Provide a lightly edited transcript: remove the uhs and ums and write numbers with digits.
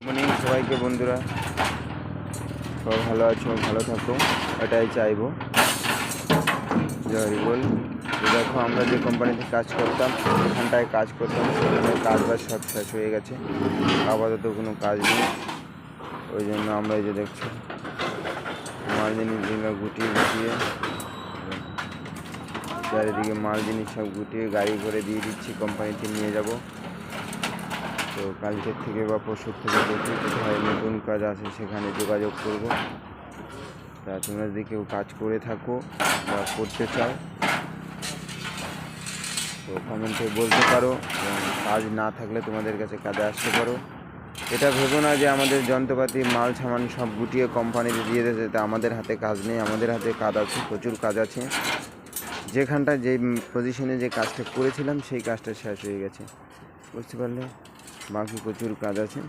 Morning সবাইকে বন্ধুরা, সবাই ভালো আছো, ভালো থাকো, এটাই চাইবো। জয় বল। দেখো, আমরা যে কোম্পানিতে কাজ করতাম, এখানটায় কাজ করতাম, সেখানে কাজ বাজ সব শেষ হয়ে গেছে, আপাতত কোনো কাজ নেই। ওই জন্য আমরা এই যে দেখছো মাল জিনিসগুলো গুটিয়ে চারিদিকে মাল জিনিস সব গুটিয়ে গাড়ি করে দিয়ে দিচ্ছি, কোম্পানিতে নিয়ে যাব। তো কালকের থেকে বা পরশুর থেকে দেখি কোথায় নতুন কাজ আছে, সেখানে যোগাযোগ করব। তা তোমরা যদি কেউ কাজ করে থাকো বা করতে চাও তো কমেন্টে বলতে পারো, এবং কাজ না থাকলে তোমাদের কাছে কাজে আসতে পারো। এটা ভেবো না যে আমাদের যন্ত্রপাতি মাল সামান সব গুটিয়ে কোম্পানিতে দিয়ে দিতে, তা আমাদের হাতে কাজ নেই। আমাদের হাতে কাজ আছে, প্রচুর কাজ আছে। যেখানটা যে পজিশনে যে কাজটা করেছিলাম সেই কাজটা শেষ হয়ে গেছে, বুঝতে পারলে? বাকি প্রচুর কাজ আছে।